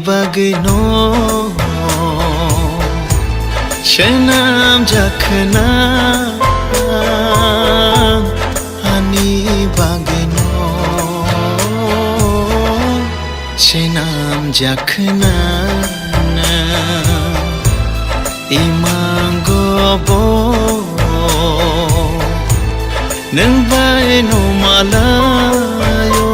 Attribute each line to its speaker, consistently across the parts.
Speaker 1: bagno Shenam jakhna Ani bagno Shenam jakhna Imangobo Nang bai no malayo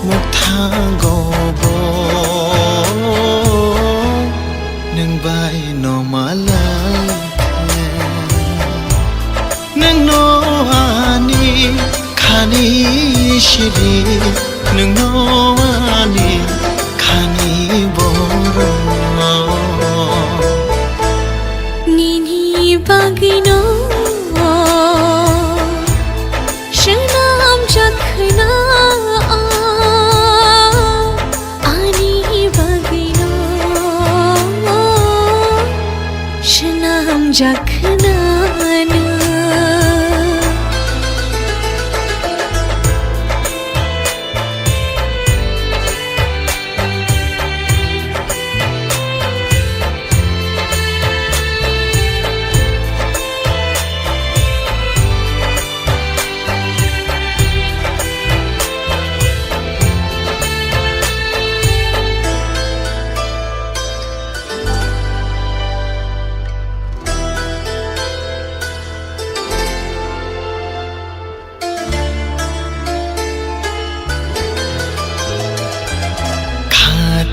Speaker 1: Muktangobo Nang bai no malayo Nang no ani khani shiri Nang no ani khani boro
Speaker 2: Nini bagno Shenam jakhna Ani bagno Shenam jakhna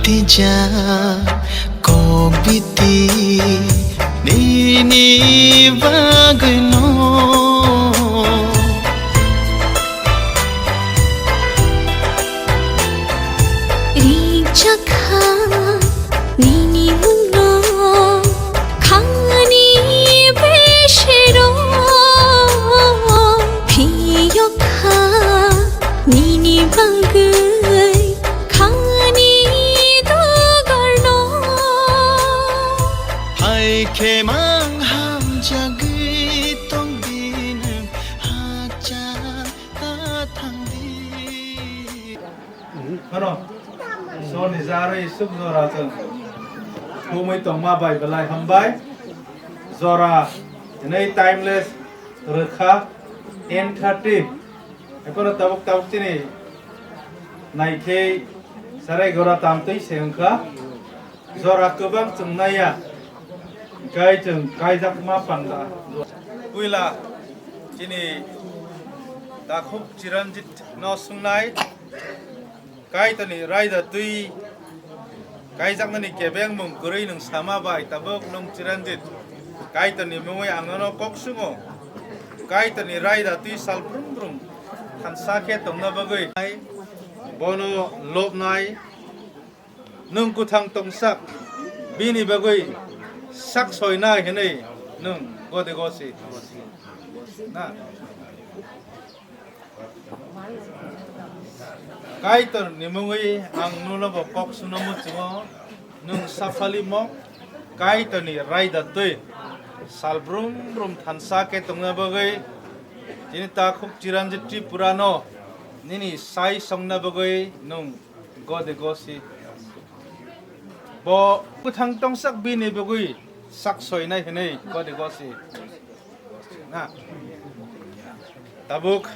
Speaker 1: Tija kobiti nini bagno
Speaker 2: Rijaka nini munno khani beshero Phiyokha nini bagai khani
Speaker 1: Kemang ham jagi tong din hacha ta thang di
Speaker 3: Ano? So ni Zara isuk Zora tung. Kumai tong ma bai belai hambai. Zora ini timeless rekha N30. Aku nak tabuk sini. Naike sarai gora tamtui sengka. Zora kebang cengnaya. Kai jeng kai jak ma panda. Kuila ini tak hub ciranjit no sungai. Kai tani raida tui kai jak nani kebeng mung kurei nung sama bai tabok nung ciranjit. Kai tani mungoi angono kok sungo. Kai tani raida tui sal brum brum. Kan sakit tong na bagoi. Bono lop nai nung kutang tong sak bini bagoi. Sak soi na hene nung gode gosi na kai tor nimungui ang nuno bo kok suno mu chungo nung safali mo kai to ni raida tui sal brum brum thansa ke tonga bagai jini ta khuk chiranjit purano nini sai songna bagai nung gode gosi bo kuthang tong sak bini bagai sak soi nai hene gode gosi na tabuk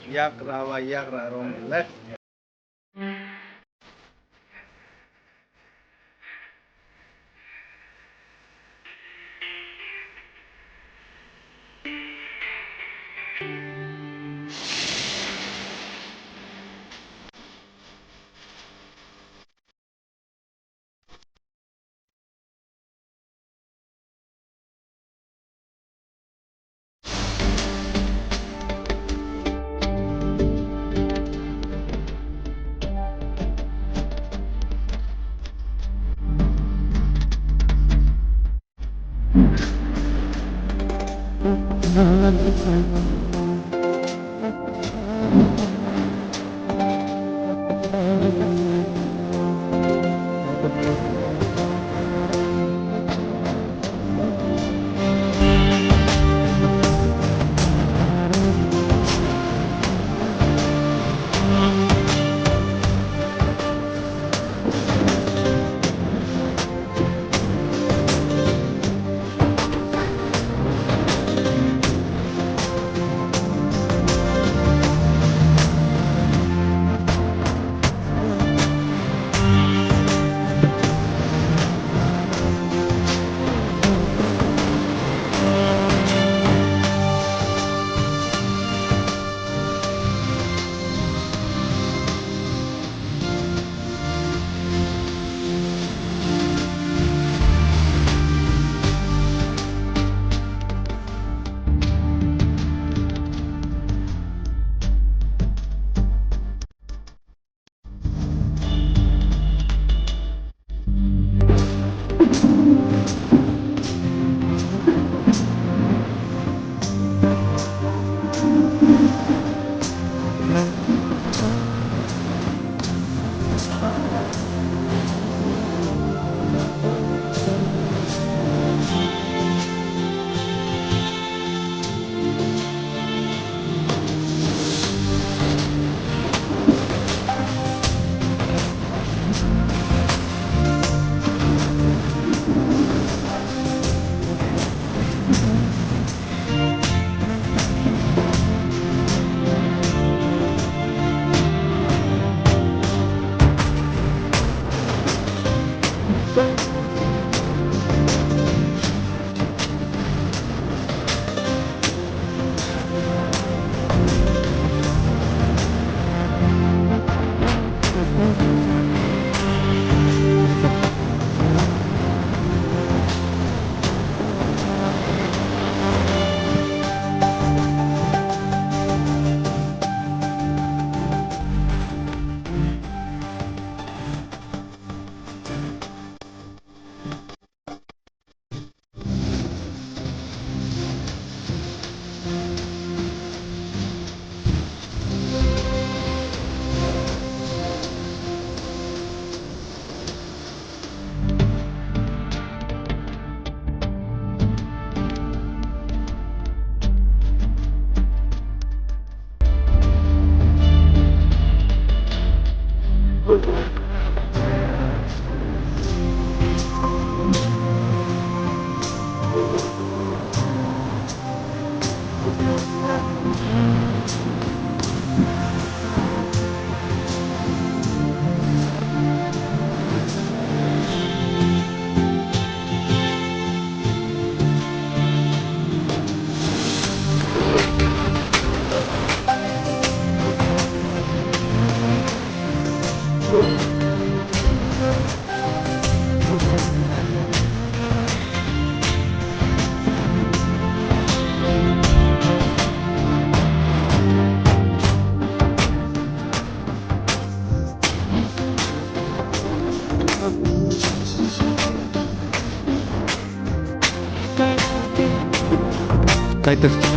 Speaker 3: yak rawa yak ra rong le
Speaker 4: তাই তো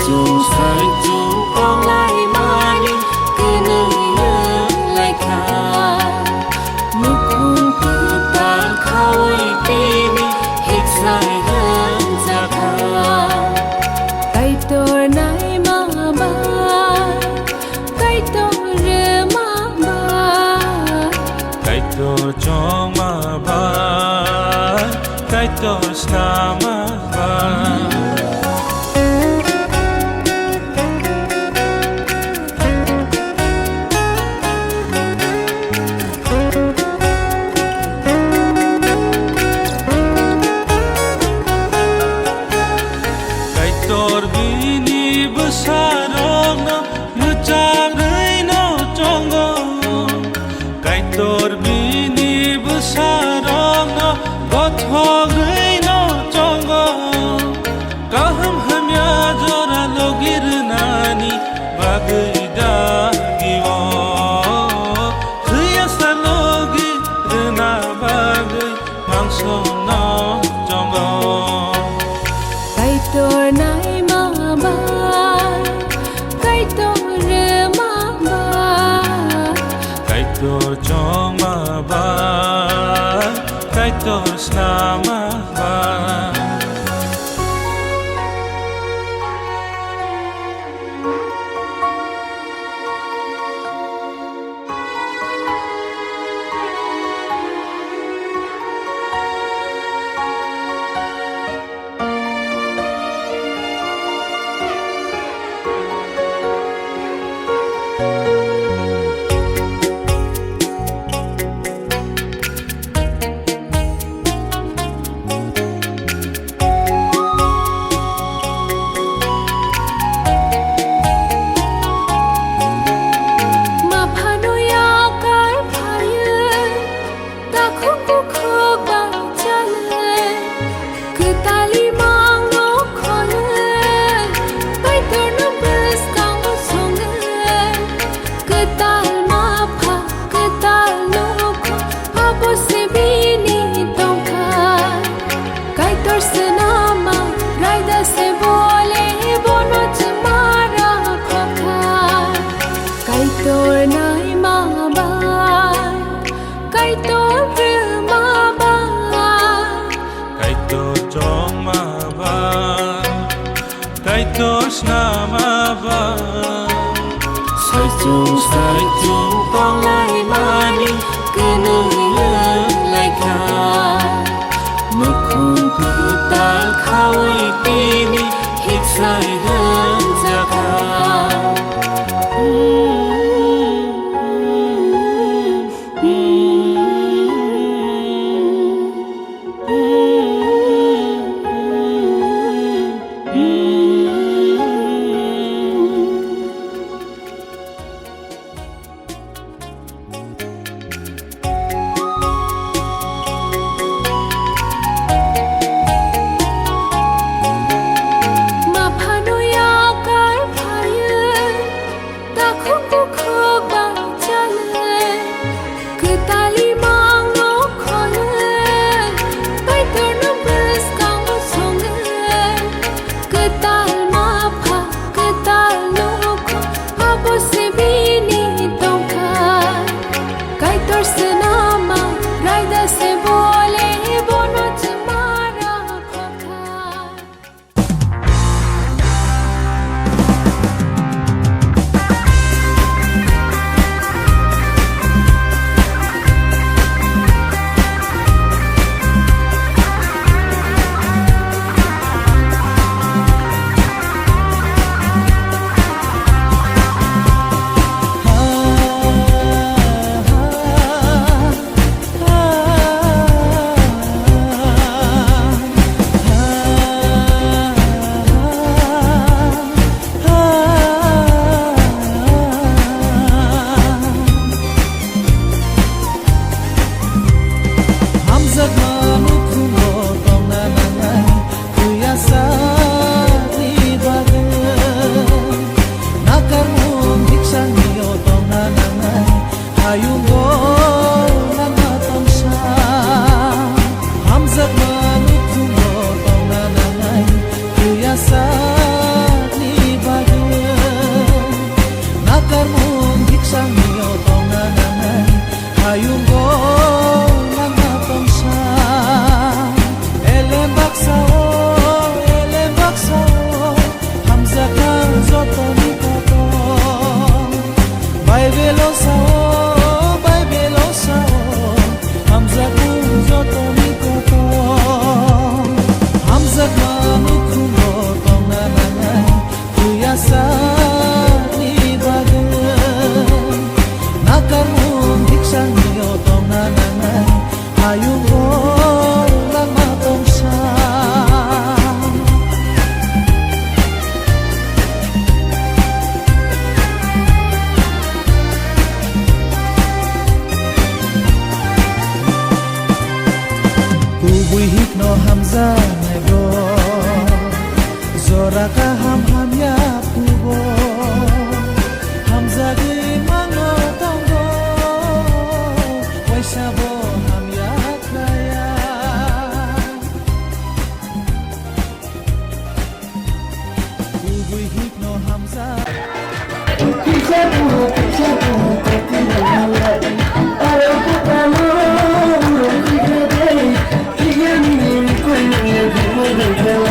Speaker 4: chung sai chung con lại mani cứ nơi lại khá nụ hôn cứ ta khâu tini hết sai hơn ra khá
Speaker 2: cái tôi nay mà ba cái tôi rê mà ba
Speaker 4: cái tôi cho mà ba cái tôi sa mà ba Tor bini besarang na gothogei no chongo kaham hamya jora logir nani bagai dagiwo khya salogi na bagai mangso no chongo
Speaker 2: cái tôi nay mà ba cái tôi rê mà ba
Speaker 4: cái tôi cho mà ba cái tôi sna mà ba
Speaker 2: tôi nay mà ba cái tôi rư mà ba
Speaker 4: cái tôi cho mà ba cái tôi sna mà ba sai chung con lại mani cứ nơi lại khá nụ hôn cứ ta khâu tini hết sai hơn ra khá
Speaker 1: Zoraka ham ya pubo Hamzagi mango tongo Waisabo ham ya kaya Ubui hipno hamza
Speaker 5: Thank you.